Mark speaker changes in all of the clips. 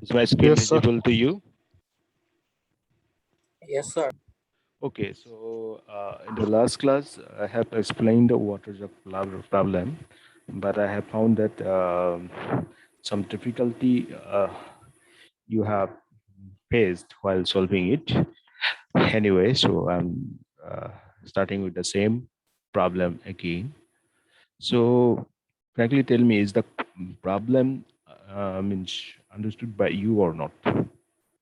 Speaker 1: Is my screen
Speaker 2: Yes, sir.
Speaker 1: visible to you?
Speaker 3: Yes, sir.
Speaker 1: Okay, so in the last class, I have explained the water jug problem, but I have found that some difficulty you have faced while solving it. Anyway, so I'm starting with the same problem again. So, frankly, tell me, is the problem means understood by you or not?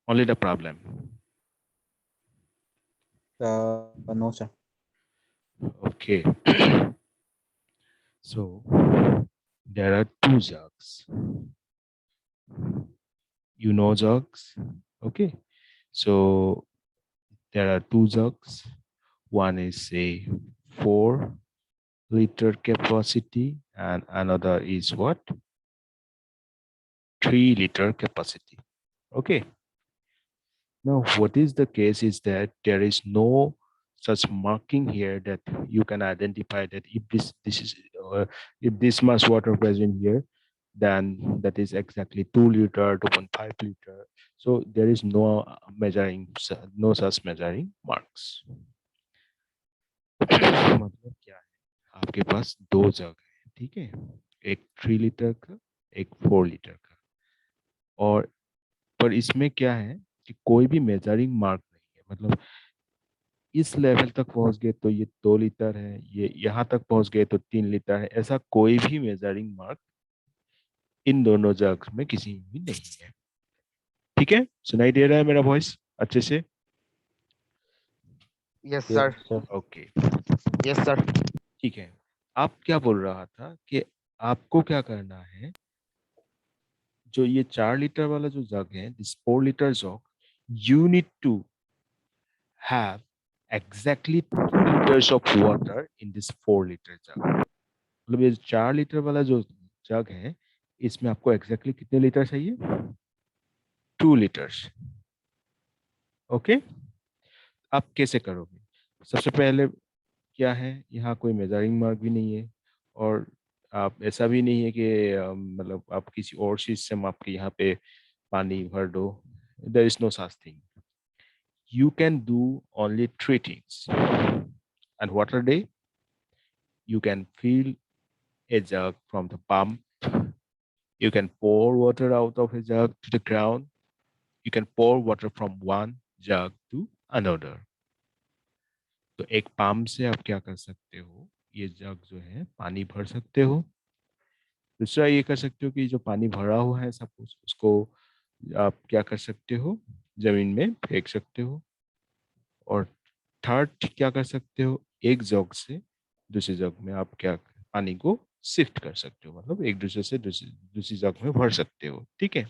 Speaker 1: Only the problem.
Speaker 2: No, sir.
Speaker 1: Okay. So there are two jugs. You know jugs? Okay. So there are two jugs. One is a 4-liter capacity and another is what? 3-liter capacity. Okay. Now, what is the case is that there is no such marking here that you can identify that if this is if this much water present here, then that is exactly 2 liter, 2.5 liter. So there is no measuring, no such measuring marks. मतलब क्या है आपके पास दो जग है ठीक है एक 3 litre का एक 4 लीटर का और पर इसमें क्या है कि कोई भी मेजरिंग मार्क नहीं है मतलब इस लेवल तक पहुंच गए तो ये 2 लीटर है ये यहाँ तक पहुंच गए तो 3 लीटर है ऐसा कोई भी मेजरिंग मार्क इन दोनों जग में किसी में भी नहीं है ठीक है सुनाई दे रहा है मेरा वॉइस अच्छे से
Speaker 3: Yes,
Speaker 2: Yes,
Speaker 3: sir.
Speaker 2: sir.
Speaker 1: Okay
Speaker 3: Yes, sir.
Speaker 1: ठीक है आप क्या बोल रहा था कि आपको क्या करना है जो ये 4 लीटर वाला जो जग है this 4 litre jug you need to have exactly 2 liters of water in this 4 liter jug मतलब ये 4 लीटर वाला जो जग है इसमें आपको एग्जैक्टली कितने लीटर चाहिए 2 लीटर्स ओके आप कैसे करोगे सबसे पहले क्या है यहाँ कोई मेजरिंग मार्क भी नहीं है और आप ऐसा भी नहीं है कि मतलब आप किसी और चीज से माप के यहाँ पे पानी भर दो there is no such thing you can do only three things and what are they you can fill a jug from the pump you can pour water out of a jug to the ground you can pour water from one jug to another तो एक pump से आप क्या कर सकते हो ये जग जो है पानी भर सकते हो दूसरा ये कर सकते हो कि जो पानी भरा हुआ है सपोज उसको आप क्या कर सकते हो जमीन में फेंक सकते हो और थर्ड क्या कर सकते हो एक जग से दूसरे जग में आप क्या पानी को शिफ्ट कर सकते हो मतलब एक दूसरे से दूसरी जग में भर सकते हो ठीक है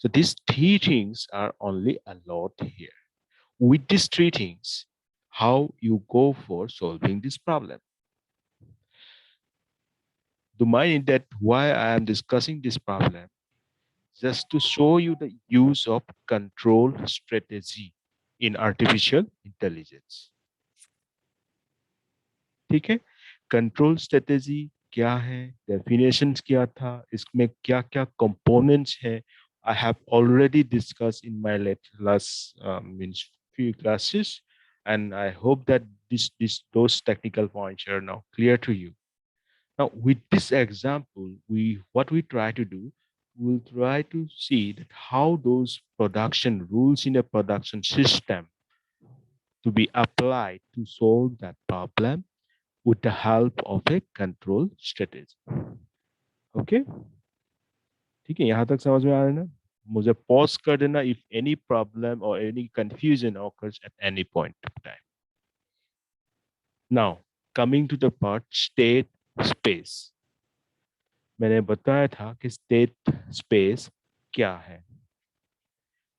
Speaker 1: so these three things are only allowed here with these three things how you go for solving this problem the mind that why I am discussing this problem just to show you the use of control strategy in artificial intelligence ठीक है control strategy क्या है definitions क्या था इसमें क्या क्या components है I have already discussed in my last means few classes and I hope that those technical points are now clear to you now with this example what we try to do we'll try to see that how those production rules in a production system to be applied to solve that problem with the help of a control strategy. Okay? ठीक है यहाँ तक समझ में आ रहा है ना मुझे पॉज कर देना if any problem or any confusion occurs at any point of time. Now, coming to the part state space. मैंने बताया था कि state space क्या है.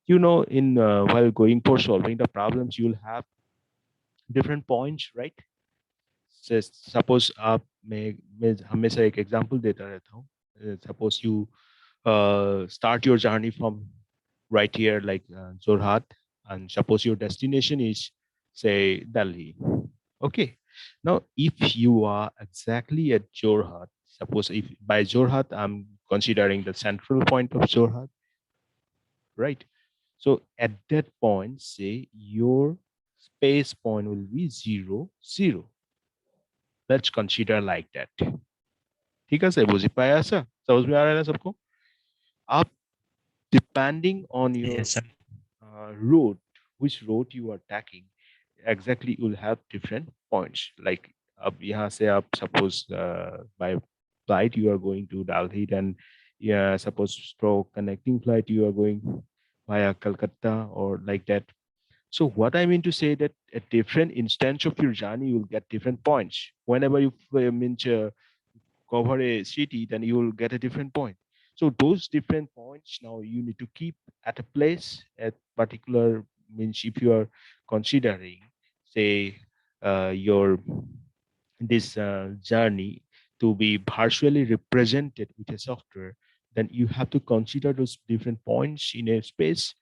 Speaker 1: You know, in while going for solving the problems, you'll have different points, right? Suppose आप मैं हमेशा एक example देता रहता हूँ. Suppose you start your journey from right here, like Jorhat, and suppose your destination is, say, Delhi. Okay. Now, if you are exactly at Jorhat, suppose if by Jorhat, I'm considering the central point of Jorhat. right? So at that point, say your space point will be 0, 0. Let's consider like that. ठीक है sir, बुझ पाया sir? समझ में आ रहा है ना सबको? आप depending on your
Speaker 2: Yes, sir.
Speaker 1: route, which route you are taking, exactly you'll have different points. Like अब यहाँ से आप suppose by flight you are going to Delhi, then yeah, suppose through connecting flight you are going via Calcutta or like that. So what I mean to say that at different instance of your journey, you'll get different points. Whenever you cover a city, then you will get a different point. So those different points now you need to keep at a place at particular means if you are considering, say, your this journey to be partially represented with a software, then you have to consider those different points in a space.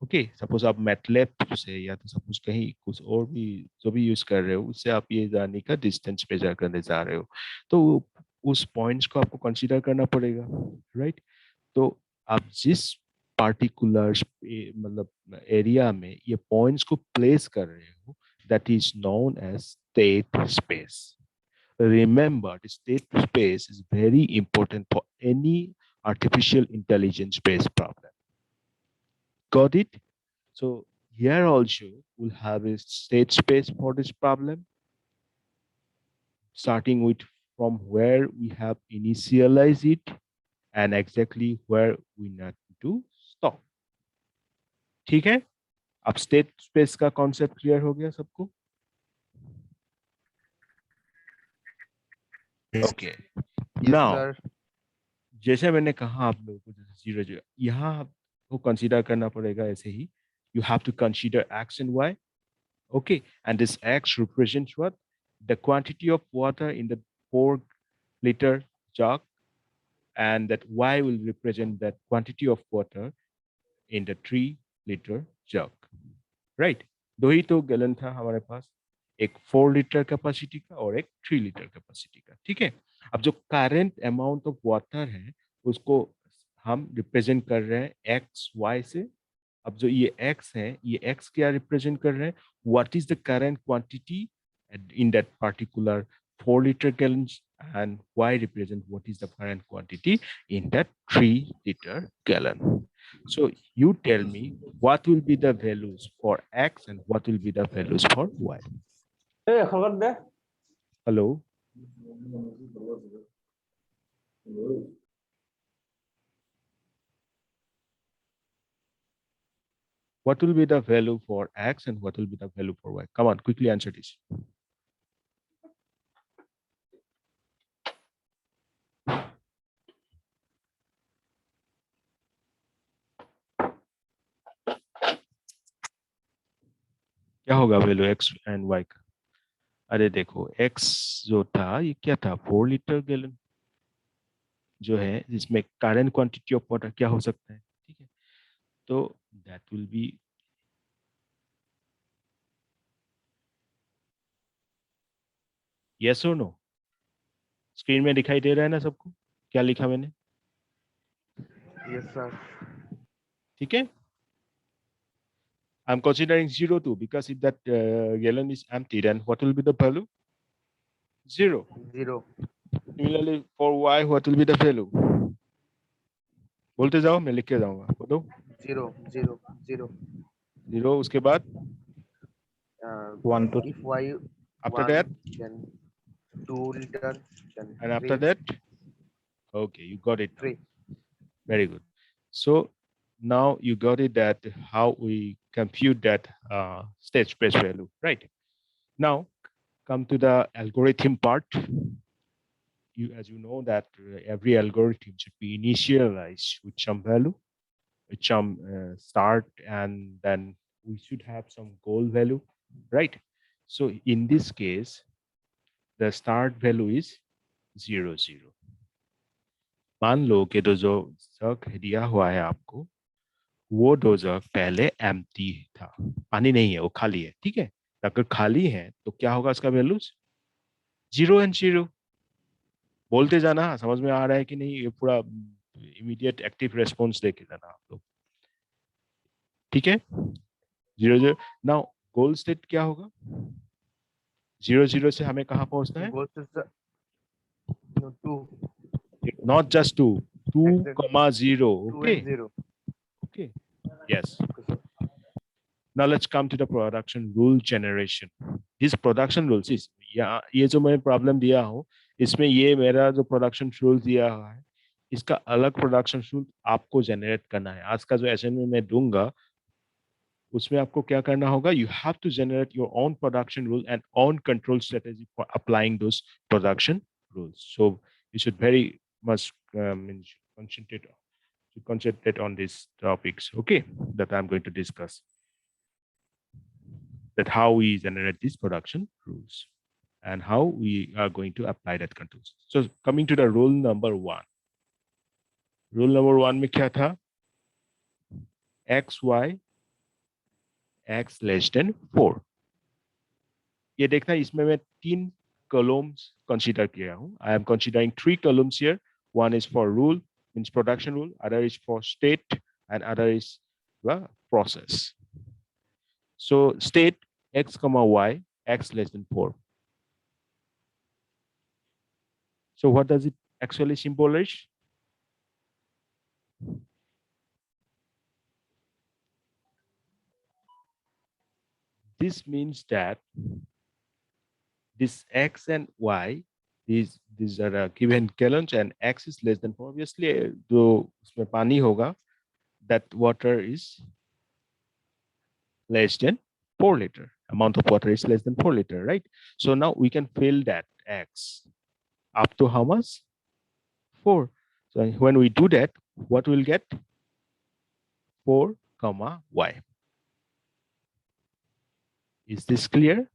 Speaker 1: Okay suppose आप MATLAB से या तो suppose कहीं कुछ और भी जो भी यूज कर रहे हो उससे आप ये जाने का डिस्टेंस पे जा करने जा रहे हो तो उस पॉइंट्स को आपको कंसीडर करना पड़ेगा राइट तो आप जिस पार्टिकुलर मतलब एरिया में ये पॉइंट्स को प्लेस कर रहे हो that is known as state space remember the state space is very important for any artificial intelligence based problem got it. So here also we'll have a state space for this problem, starting with from where we have initialized it and exactly where we need to stop. ठीक है अब state space का concept clear हो गया सबको
Speaker 2: Yes.
Speaker 1: Okay
Speaker 3: Yes,
Speaker 1: now
Speaker 3: sir.
Speaker 1: जैसे मैंने कहा आप लोगों को जैसे जीरो जीरो यहाँ आपको कंसीडर करना पड़ेगा ऐसे ही you have to consider x and y okay and this x represents what the quantity of water in the 4-liter jug and that y will represent that quantity of water in the 3-liter jug right दो ही तो gallon था हमारे पास एक 4-लीटर capacity का और एक 3-लीटर capacity का ठीक है अब जो करंट अमाउंट ऑफ वाटर है उसको हम रिप्रेजेंट कर रहे हैं एक्स वाई से अब जो ये x है ये x क्या रिप्रेजेंट कर रहे हैं what is the current quantity in that particular 4-liter gallons and y represent what is the current quantity in that 3-liter gallon so you tell me what will be the values for x and what will be the values for y
Speaker 3: Hey, खबर दे.
Speaker 1: hello what will be the value for x and what will be the value for y come on quickly answer this क्या होगा value x and y का अरे देखो x जो था ये क्या था 4-लीटर गैलन जो है जिसमें करंट क्वांटिटी ऑफ वाटर क्या हो सकता है ठीक है तो दैट विल बी यस और नो स्क्रीन में दिखाई दे रहा है ना सबको क्या लिखा मैंने
Speaker 3: Yes, sir.
Speaker 1: ठीक है I'm considering 0 too because if that gallon is empty then what will be the value 0
Speaker 3: 0.
Speaker 1: similarly for y what will be the value बोलते जाओ मैं लिख के जाऊंगा बोलो
Speaker 3: 0. 0. 0.
Speaker 1: 0 उसके बाद
Speaker 2: One to
Speaker 3: If y
Speaker 1: after
Speaker 3: 1,
Speaker 1: that
Speaker 3: then 2 liter, then
Speaker 1: and after
Speaker 3: 3.
Speaker 1: that okay you got it
Speaker 3: 3.
Speaker 1: very good so now you got it that how we compute that state space value right now come to the algorithm part you as you know that every algorithm should be initialized with some value with some start and then we should have some goal value right so in this case the start value is 0 0 मान लो कि तो जो जग दिया हुआ है आपको वो दो जग पहले एम्प्टी था पानी नहीं है वो खाली है ठीक है अगर खाली है तो क्या होगा इसका वैल्यू 0 एंड 0 बोलते जाना समझ में आ रहा है कि नहीं ये पूरा इमीडिएट एक्टिव रेस्पॉन्स देके जाना आप लोग ठीक है, 0 0। नाउ गोल स्टेट क्या होगा? 0 0 से हमें कहाँ पहुंचना है?
Speaker 3: Goal is no 2.
Speaker 1: Not just 2,
Speaker 3: Exactly.
Speaker 1: 2,0।
Speaker 3: 2
Speaker 1: okay
Speaker 3: and 0.
Speaker 1: Okay, yes.
Speaker 3: Okay, sir.
Speaker 1: Now let's come to the production rule generation. These production rules is, या ये जो मैं प्रॉब्लम दिया हूँ, इसमें ये मेरा जो प्रोडक्शन रूल दिया हुआ है, इसका अलग प्रोडक्शन रूल आपको जनरेट करना है। आज का जो असाइनमेंट मैं दूंगा उसमें आपको क्या करना होगा? You have to generate your own production rule and own control strategy for applying those production rules. So you should very much concentrate on these topics, okay, that I'm going to discuss. That how we generate these production rules and how we are going to apply that controls. So coming to the rule number 1. Rule number 1 में क्या था? X, Y, X less than 4. ये देखना, इसमें मैं 3 columns consider किया हूँ. I am considering 3 columns here. One is for rule, means production rule. Other is for state, and other is the process. So state X comma Y, X less than 4. So what does it actually symbolize? This means that this X and Y, these are given gallons, and X is less than 4. Obviously, जो उसमें पानी होगा, that water is less than 4 liter. Amount of water is less than 4 liter, right? So now we can fill that X up to how much? 4. So when we do that, what we'll get? 4 comma Y. Is this clear?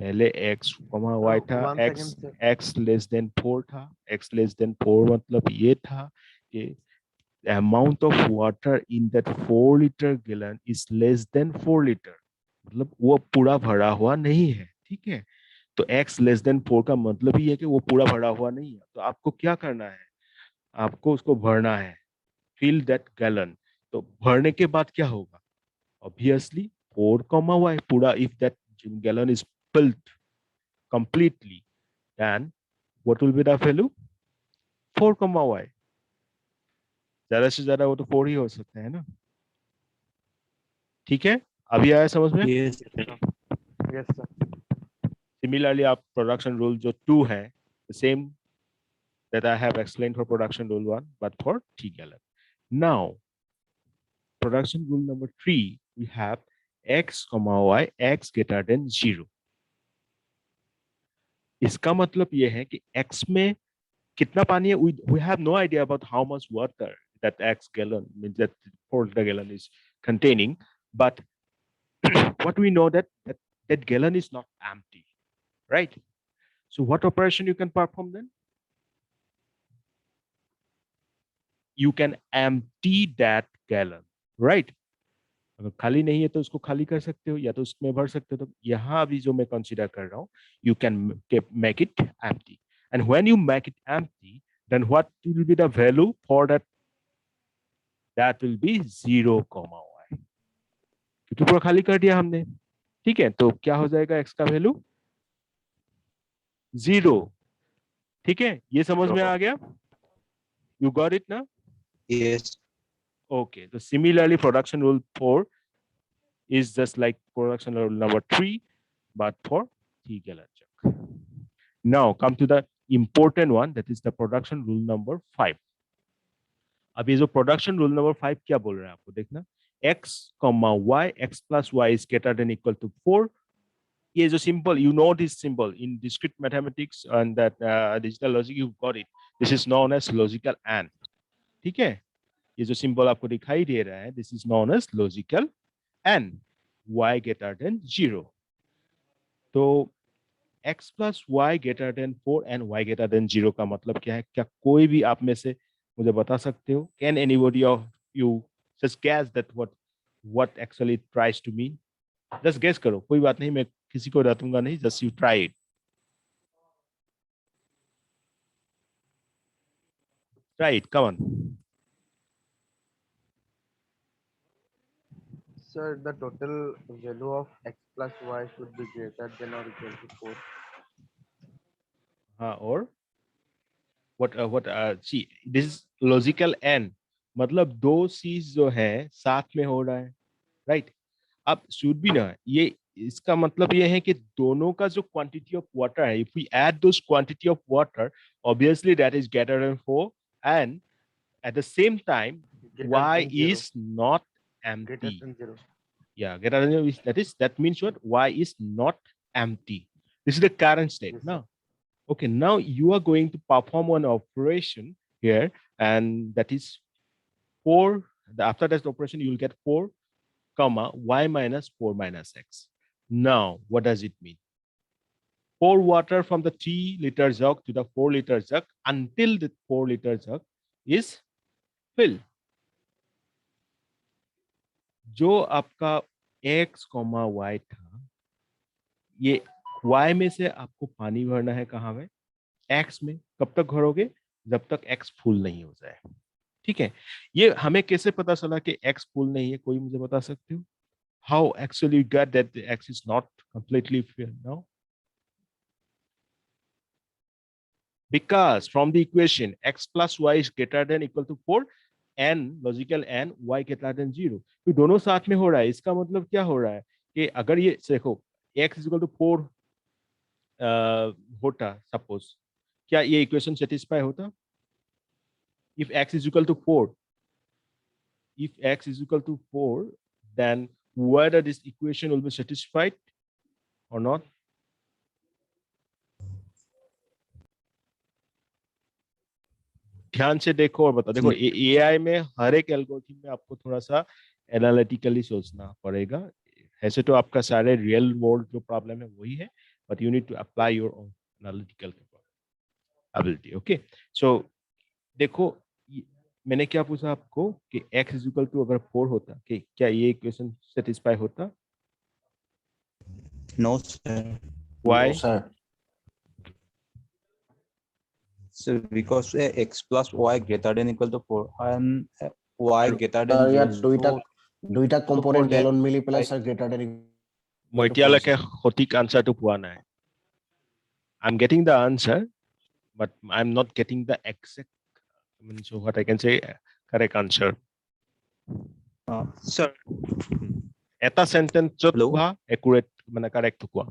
Speaker 1: पहले x comma y था,
Speaker 3: One
Speaker 1: x
Speaker 3: second, sir.
Speaker 1: x less than 4 था, x less than 4 मतलब ये था कि the amount of water in that 4 liter gallon is less than 4 liter, मतलब वो पूरा भरा हुआ नहीं है, ठीक है। तो x less than 4 का मतलब ही है कि वो पूरा भरा हुआ नहीं है। तो आपको क्या करना है? आपको उसको भरना है, fill that gallon। तो भरने के बाद क्या होगा? Obviously 4 comma y पूरा, if that gallon is filled completely, then what will be the value? 4 comma y। ज्यादा से ज्यादा वो तो 4 ही हो सकता है ना, ठीक है। अभी आया समझ में?
Speaker 2: Yes.
Speaker 3: Yes, sir.
Speaker 1: सिमिलरली आप प्रोडक्शन रूल जो 2 है, same that I have explained for production rule 1, but for T gallon. Now, production rule number 3, we have x comma y, x greater than 0। इसका मतलब ये है कि x में कितना पानी है? We have no idea about how much water that x gallon, means that 4 liter gallon is containing, but what we know that gallon is not empty, right? So what operation you can perform then? You can empty that gallon, right? अगर खाली नहीं है तो उसको खाली कर सकते हो, या तो उसमें भर सकते हो। तो यहाँ अभी जो मैं कंसीडर कर रहा हूँ, you can make it empty, and when you make it empty, then what will be the value for that? That will be 0 comma y, क्योंकि पूरा खाली कर दिया हमने, ठीक है। तो क्या हो जाएगा x का वैल्यू? 0, ठीक है। ये समझ में आ गया? You got it now?
Speaker 2: Yes.
Speaker 1: Okay. So similarly, production rule 4 is just like production rule number 3, but for 3 gallon jug. Now come to the important one, that is the production rule number 5. अब ये जो production rule number 5 क्या बोल रहा है आपको देखना, x comma y, x plus y is greater than equal to 4. ये जो symbol, you know this symbol in discrete mathematics and that digital logic, you got it. This is known as logical AND, ठीक है। ये जो symbol आपको दिखाई दे रहा है, this is known as logical and y greater than 0। तो x plus y greater than 4 and y greater than 0 का मतलब क्या है? क्या कोई भी आप में से मुझे बता सकते हो? Can anybody of you just guess that what actually tries to mean? Just guess करो, कोई बात नहीं, मैं किसी को डांटूंगा नहीं, just you try it, try it, come on.
Speaker 3: Sir, the total value of x plus y should be greater than or equal to 4.
Speaker 1: or what see, this is logical and मतलब दो चीज जो है साथ में हो रहा है, राइट? अब शुड भी ना, ये इसका मतलब ये है कि दोनों का जो क्वांटिटी ऑफ वाटर है, if we add those quantity of water, obviously that is greater than 4, and at the same time
Speaker 3: Greater
Speaker 1: y
Speaker 3: than 0.
Speaker 1: is not
Speaker 3: Greater
Speaker 1: empty.
Speaker 3: than 0.
Speaker 1: Yeah, greater than 0 that means what? Y is not empty. This is the current state.
Speaker 3: Yes,
Speaker 1: Now, okay, now you are going to perform one operation here, and that is 4. After that operation, you will get 4 comma y minus 4 minus x. Now, what does it mean? Pour water from the 3-liter jug to the 4-liter jug until the 4-liter jug is filled. जो आपका x, y था, ये y में से आपको पानी भरना है कहाँ में? x में. कब तक भरोगे? जब तक x फुल नहीं हो जाए. ठीक है? ये हमें कैसे पता चला कि x फुल नहीं है? कोई मुझे बता सकते हो? How actually you got that the x is not completely full now? Because from the equation x plus y is greater than equal to 4 and logical and y greater than 0, तो दोनों साथ में हो रहा है. इसका मतलब क्या हो रहा है कि अगर ये देखो x is equal to 4 होता सपोज, क्या ये इक्वेशन सेटिस्फाई होता? if x is equal to 4, if x is equal to 4, then whether this equation will be satisfied or not? ध्यान से देखो और बताओ. देखो एआई में हर एक एल्गोरिथम में आपको थोड़ा सा एनालिटिकली सोचना पड़ेगा. ऐसे तो आपका सारे रियल वर्ल्ड जो प्रॉब्लम है वही है, but you need to apply your own analytical ability. Okay, so देखो मैंने क्या पूछा आपको कि x इज इक्वल टू अगर 4 होता कि क्या ये इक्वेशन सेटिस्फाई होता?
Speaker 4: No, sir.
Speaker 1: Why?
Speaker 2: No, sir.
Speaker 4: So because x plus y greater than equal to 4 and y greater than
Speaker 2: ইয়াত
Speaker 4: 0.
Speaker 2: দুইটা কম্পোনেন্ট
Speaker 4: that,
Speaker 2: এলন মিলি পেলাই
Speaker 4: like,
Speaker 2: স্যার গ্ৰেটাৰ দেন
Speaker 1: মই এতিয়ালৈকে সঠিক আনসাৰটো পোৱা নাই. I'm getting the answer, but I'm not getting the exact, I mean, so what I can say correct answer.
Speaker 4: sir,
Speaker 1: এটা সেন্টেন্সত
Speaker 4: Hello?
Speaker 1: কোৱা একুৰেট মানে কাৰেক্ট কোৱা.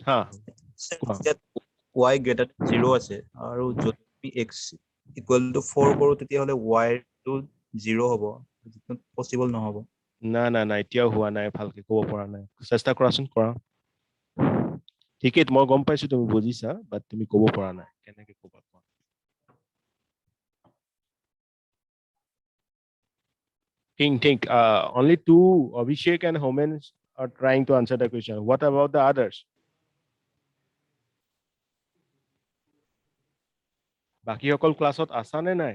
Speaker 1: হা,
Speaker 4: sir,
Speaker 1: কোৱা.
Speaker 4: that y greater than 0 আছে আৰু যদি x equal to 4 কৰো তেতিয়াহলে y টো 0 হ'ব, পসিবল নহব.
Speaker 1: না না না, এতিয়াও হোৱা নাই, ভালকে ক'ব পৰা নাই. চেষ্টা কৰাচোন, কৰা. ঠিকেই, মই গম পাইছো তুমি বুজিছা, বাট তুমি ক'ব পৰা নাই. কেনেকে ক'বা কোৱা? Think. Only two, Abhishek and Homen, are trying to answer the question. What about the others? বাকিসকল ক্লাছত আছা নে নাই?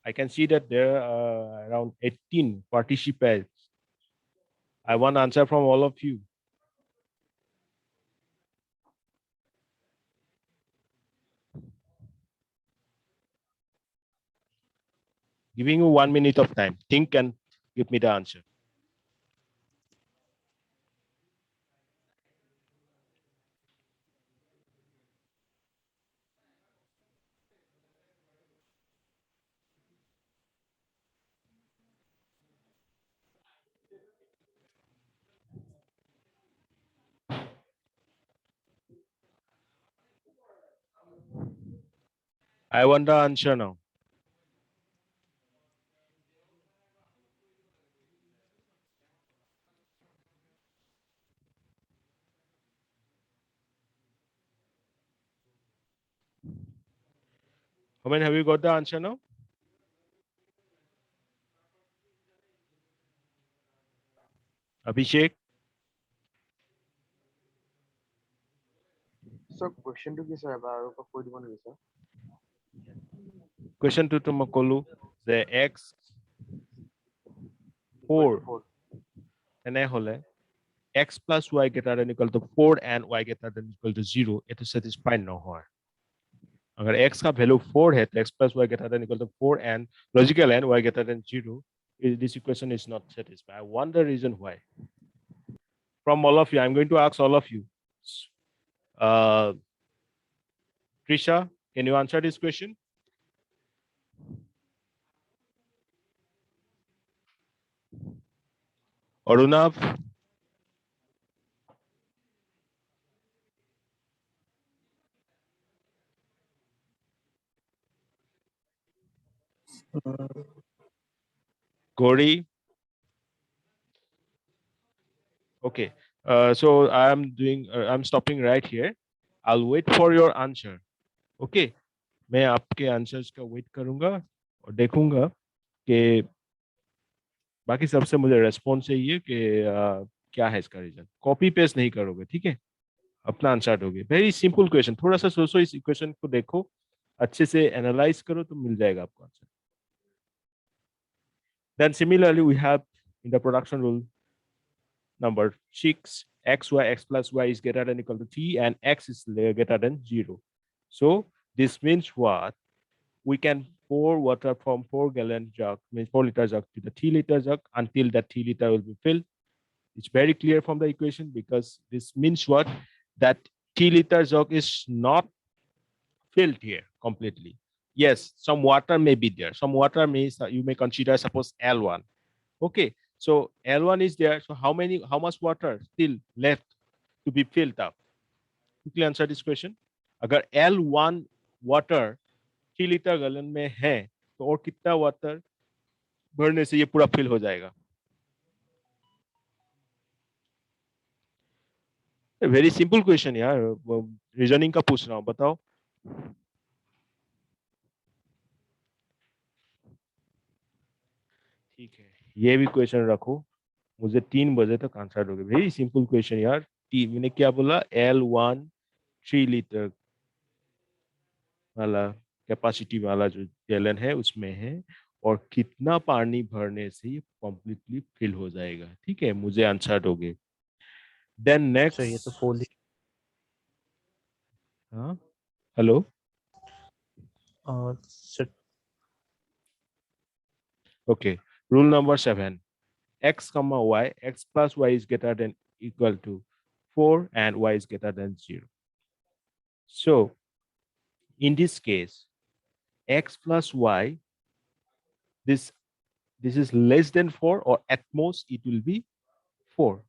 Speaker 1: I can see that there are around 18 participants. I want answer from all of you. Giving you 1 minute of time. Think and give me the answer. I want the answer now. Homen, have you got the answer now? Abhishek?
Speaker 3: So question to কি sir আৰু কৈ দিব নেকি sir?
Speaker 1: Question 2 to Makolu. The x 4 তেনেহলে x plus y greater than equal to 4 and y greater than equal to 0, it is satisfied নহয়. अगर x का value 4 है तो x plus y greater than equal to 4 and logical and y greater than 0, this equation is not satisfied. I wonder the reason why. From all of you, I'm going to ask all of you. Trisha, can you answer this question? Arunav? Gauri? Okay. So I'm stopping right here. I'll wait for your answer. Okay. मैं आपके answers का wait करूंगा और देखूंगा कि बाकी सबसे मुझे रेस्पॉन्स चाहिए कि क्या है इसका रीजन। कॉपी पेस्ट नहीं करोगे, ठीक है? अपना आंसर दोगे। वेरी सिंपल क्वेश्चन, थोड़ा सा सोचो, इस इक्वेशन को देखो, अच्छे से एनालाइज करो तो मिल जाएगा आपको answer. Then similarly we have in the production rule number 6, x plus y is greater than equal to t and x is greater than 0. So this means what? We can pour water from 4-gallon jug, means 4-liter jug to the 3-liter jug until that 3-liter will be filled. It's very clear from the equation because this means what? That 3-liter jug is not filled here completely. Yes, some water may be there. Some water means you may consider suppose L1. Okay, so L1 is there. So how much water still left to be filled up? Quickly answer this question. अगर L1 water 3 litre गलन में है तो और कितना water भरने से ये पूरा फिल हो जाएगा? वेरी सिंपल क्वेश्चन यार, रीजनिंग का पूछ रहा हूँ, बताओ। ठीक है, ये भी क्वेश्चन रखो, मुझे 3 बजे तक आंसर दोगे। वेरी सिंपल क्वेश्चन यार। मैंने क्या बोला? L1 3 लीटर वाला कैपेसिटी वाला जो गैलन है उसमें है और कितना पानी भरने से ये कंप्लीटली फिल हो जाएगा, ठीक है? मुझे आंसर दोगे। देन नेक्स्ट,
Speaker 2: सर ये तो 4 लीटर।
Speaker 1: हाँ, hello,
Speaker 2: sir
Speaker 1: okay, rule number 7, x comma y, x plus y is greater than equal to 4 and y is greater than 0. So in this case, x plus y, this is less than 4 or at most it will be 4.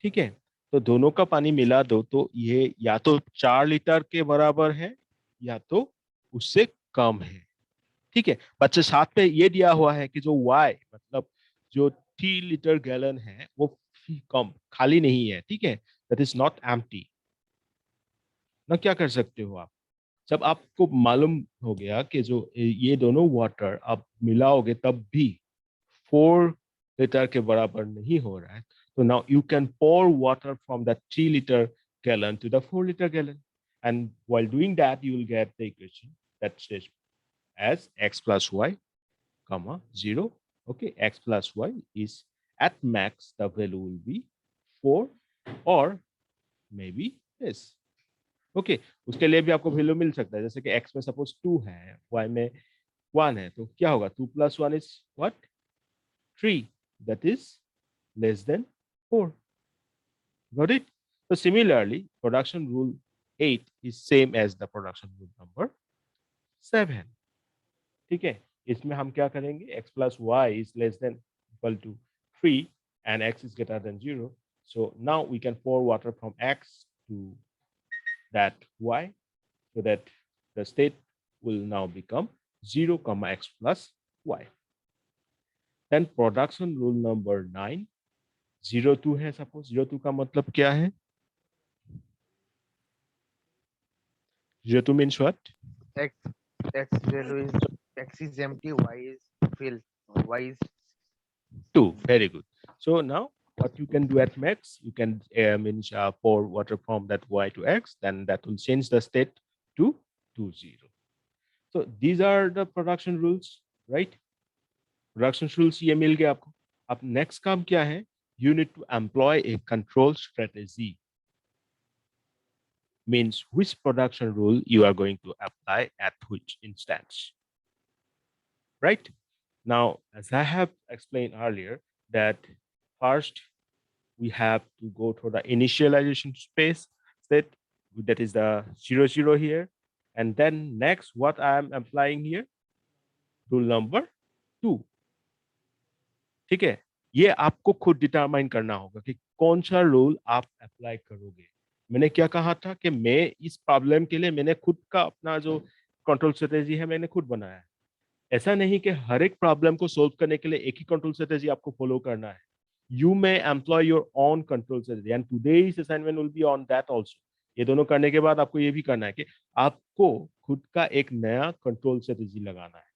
Speaker 1: ठीक है, तो दोनों का पानी मिला दो तो ये या तो 4 लीटर के बराबर है या तो उससे कम है, ठीक है? बच्चे साथ में ये दिया हुआ है कि जो y मतलब जो 3 लीटर गैलन है वो कम खाली नहीं है, ठीक है? दैट इज नॉट एम्प्टी ना। क्या कर सकते हो आप? जब आपको मालूम हो गया कि जो ये दोनों वाटर आप मिलाओगे तब भी 4 लीटर के बराबर नहीं हो रहा है, तो now you can pour water from that 3 liter gallon to the 4 liter gallon, and while doing that you will get the equation that says as x plus y comma 0. Okay, x plus y is at max the value will be 4 or maybe this. Okay, उसके लिए भी आपको value मिल सकता है, जैसे कि x में suppose 2 है, y में 1 है, तो क्या होगा? 2 plus 1 is what? 3, that is less than 4. Got it? So similarly, production rule 8 is same as the production rule number 7. ठीक है, इसमें हम क्या करेंगे? x plus y is less than equal to 3 and x is greater than 0. So now we can pour water from x to that y so that the state will now become 0 comma x plus y. Then production rule number 9, 02 है, suppose 02 का मतलब क्या है? 02 means what?
Speaker 3: X value is X is empty, Y is filled. Y is
Speaker 1: 2. Very good. So now what you can do at max, you can pour water from that y to x, then that will change the state to 20. So these are the production rules, right? Production rules ये मिल गया आपको। अब next काम क्या है? You need to employ a control strategy. means which production rule you are going to apply at which instance. Right? Now, as I have explained earlier, that first we have to go through the initialization space state, that is the 0 here, and then next what I am applying here, rule number 2. ठीक है, ये आपको खुद determine करना होगा कि कौन सा रूल आप अप्लाई करोगे। मैंने क्या कहा था कि मैं इस प्रॉब्लम के लिए मैंने खुद का अपना जो कंट्रोल स्ट्रेटेजी है मैंने खुद बनाया है। ऐसा नहीं कि हर एक प्रॉब्लम को सोल्व करने के लिए एक ही कंट्रोल स्ट्रेटेजी आपको फॉलो करना है। You may employ your own control strategy and today's assignment will be on that also. ये दोनों करने के बाद आपको ये भी करना है कि आपको खुद का एक नया कंट्रोल स्ट्रेटेजी लगाना है।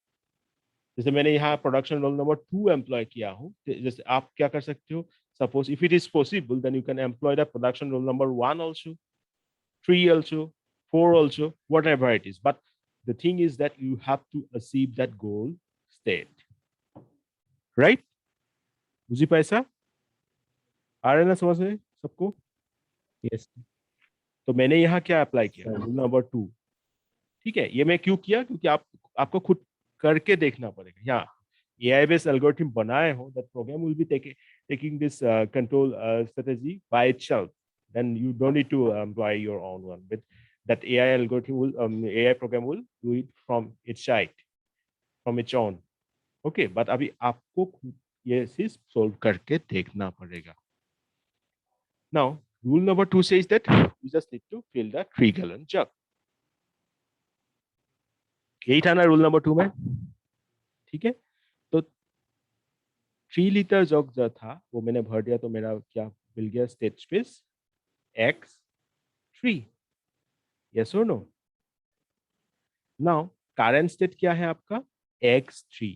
Speaker 1: जैसे मैंने यहाँ प्रोडक्शन रोल नंबर 2 एम्प्लॉय किया हूँ, जैसे आप क्या कर सकते हो, suppose if it is possible then you can employ the production rule number 1 also, 3 also, 4 also, whatever it is. But the thing is that you have to achieve that goal state. Right? बुझी पैसा? आ रहे ना समझ में सबको?
Speaker 4: Yes.
Speaker 1: तो मैंने यहाँ क्या अप्लाई किया? Rule number 2. ठीक है, ये मैं क्यों किया? क्योंकि आपको खुद करके देखना पड़ेगा। यहाँ AI based algorithm बनाए हो, that program will be taking this control strategy by itself. Then you don't need to employ your own one. But that AI algorithm will AI program will do it from its side, from its own. Okay, but अभी आपको ये चीज solve करके देखना पड़ेगा। Now, rule number 2 says that you just need to fill the 3-gallon jug. यही था ना रूल नंबर 2 में? ठीक है, तो 3 लीटर जग जो था वो मैंने भर दिया, तो मेरा क्या मिल गया? State space X3. यस और नो? नाउ करंट स्टेट क्या है आपका? X3.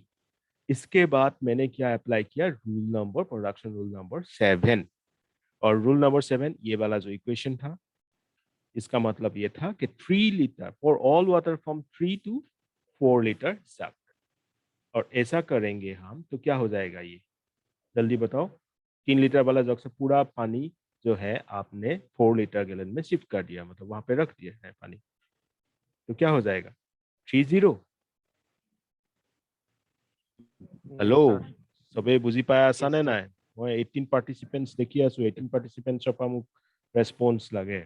Speaker 1: इसके बाद मैंने क्या अप्लाई किया? Rule number, production rule number 7। और रूल नंबर 7 ये वाला जो इक्वेशन था, इसका मतलब ये था कि 3 litre for all water from 3 to 4 litre jug. और ऐसा करेंगे हम तो क्या हो जाएगा? ये जल्दी बताओ। 3 लीटर वाला जग से पूरा पानी जो है आपने 4 लीटर गैलन में शिफ्ट कर दिया, मतलब वहां पे रख दिया है पानी, तो क्या हो जाएगा? 30। हेलो, सबे बुझी पाया? आसान है ना? मैं 18 पार्टिसिपेंट्स देखी आसो, 18 पार्टिसिपेंट्स ऑफ हम रेस्पॉन्स लगे।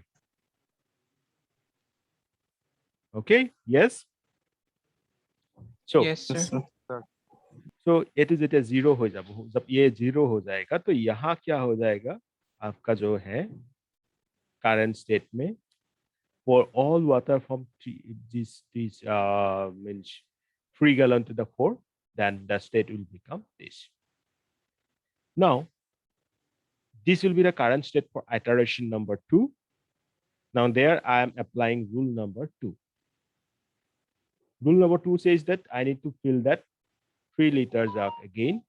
Speaker 1: Okay, yes. So
Speaker 2: Yes, sir.
Speaker 1: तो इट इज 0 हो जब ये 0 हो जाएगा तो यहाँ क्या हो जाएगा? आपका जो है करंट स्टेट में for all water from this means 3 gallon to the 4, then the state will become this. Now, this will be the current state for iteration number 2. Now there I am applying rule number 2. Rule number 2 says that I need to fill that 3 liters up again.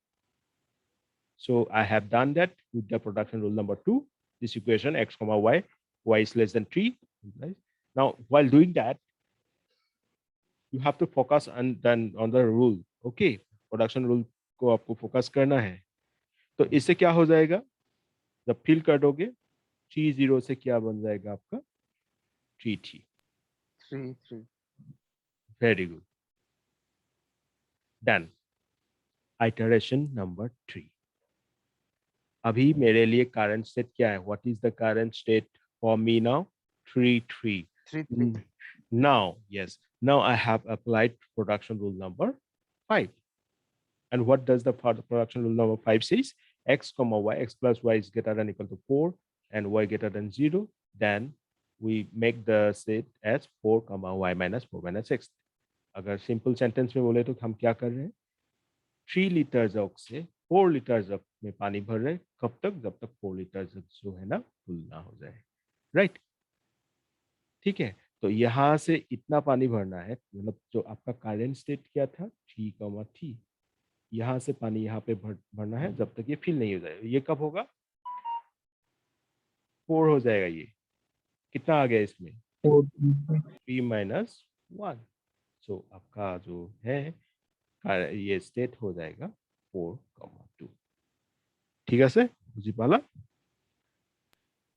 Speaker 1: So I have done that with the production rule number 2. This equation x comma y is less than 3. Now, while doing that, you have to focus on the rule. Okay, production rule को आपको focus करना है। तो इससे क्या हो जाएगा? जब फिल कर दोगे 30 से क्या बन जाएगा आपका? 33।
Speaker 3: 3
Speaker 1: very good, done. Iteration number 3। अभी मेरे लिए करंट स्टेट क्या है? What is the current state for me now? 3 now, yes, now I have applied production rule number 5. And what does the production rule number 5 says? X comma y, x plus y is greater than equal to 4 and y greater than 0. Then we make the state as 4 comma y minus 4 minus x. अगर simple sentence में बोले तो हम क्या कर रहे हैं? 3 litre जग से 4 लीटर जग में पानी भर रहे हैं। कब तक? जब तक 4 लीटर जग जो है ना फुल ना हो जाए। राइट? ठीक है, तो यहाँ से इतना पानी भरना है, मतलब जो आपका करंट स्टेट क्या था? 3, यहाँ से पानी यहाँ पे भरना है जब तक ये फिल नहीं हो जाएगा। ये कब होगा? 4 हो जाएगा। ये कितना आ गया इसमें? 3 minus 1। सो आपका जो है ये स्टेट हो जाएगा 4, 2। ठीक है सर, बुझी पाला?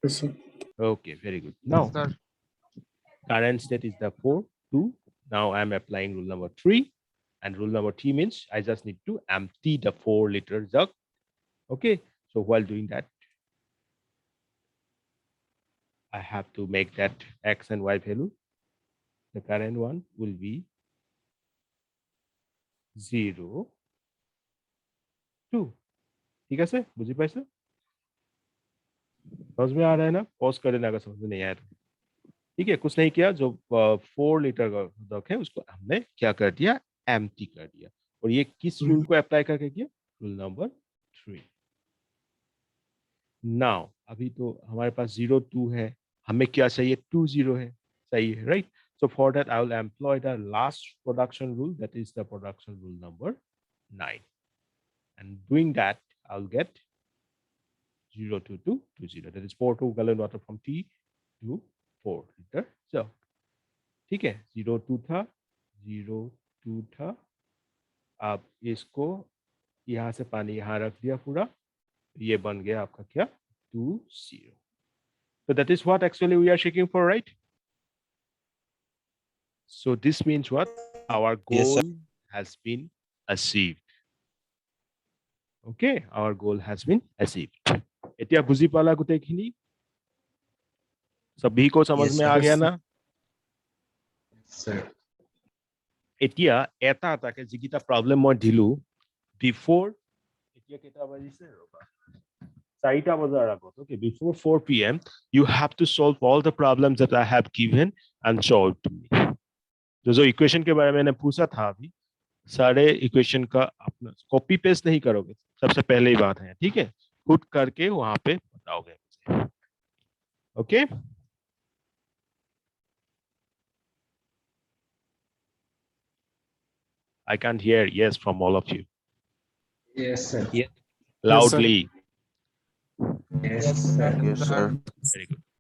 Speaker 2: Yes, sir.
Speaker 1: Okay, very good. Now
Speaker 3: sir.
Speaker 1: Current state is the 4, 2. Now I'm applying rule number 3. And rule number 3 means I just need to empty the 4-liter jug. Okay. So while doing that, I have to make that X and Y value. The current one will be 0, 2. ठीक है sir, बुझी पाइसे? समझ में आ रहा है ना? Pause कर देना अगर समझ में नहीं आया तो। ठीक है, कुछ नहीं किया, जो 4 लीटर का जग है उसको हमने क्या कर दिया, एम्प्टी कर दिया। और ये किस रूल को अप्लाई करके किया? Rule number 3। नाउ अभी तो हमारे पास 0 2 है, हमें क्या चाहिए, 2 0 है, सही है, right? So for that I will employ the last production rule, that is the production rule number 9. And doing that I'll get 0 2 2 2 0, that is 4 2 gallon water from T to 4 liter jug. ठीक है, 0 2 था, 0 2 था। अब इसको यहाँ से पानी यहाँ रख दिया पूरा, ये बन गया आपका क्या, 2 0. So that is what actually we are checking for, right? So this means what? Our goal
Speaker 4: Yes, sir.
Speaker 1: has been achieved. Okay, our goal has been achieved. এতিয়া বুজি পালা গোটেইখিনি? सभी को समझ
Speaker 4: Yes,
Speaker 1: में
Speaker 4: sir.
Speaker 1: आ गया ना?
Speaker 2: Sir.
Speaker 1: এতিয়া এটা এটাকে যিকিটা প্ৰব্লেম মই দিলো, বিফোৰ এতিয়া কেইটা বাজিছে ৰবা, 4টা বজাৰ আগত, okay, before 4 p.m. you have to solve all the problems that I have given and solve to me. जो इक्वेशन के बारे में मैंने पूछा था अभी, सारे इक्वेशन का अपना कॉपी पेस्ट नहीं करोगे, सबसे पहले ही बात है, ठीक है? खुद करके वहां पे बताओगे मुझे, okay? I can't hear yes from all of you.
Speaker 2: Yes, sir.
Speaker 1: Loudly.
Speaker 2: Yes, sir.
Speaker 3: Yes, sir.
Speaker 1: Very good.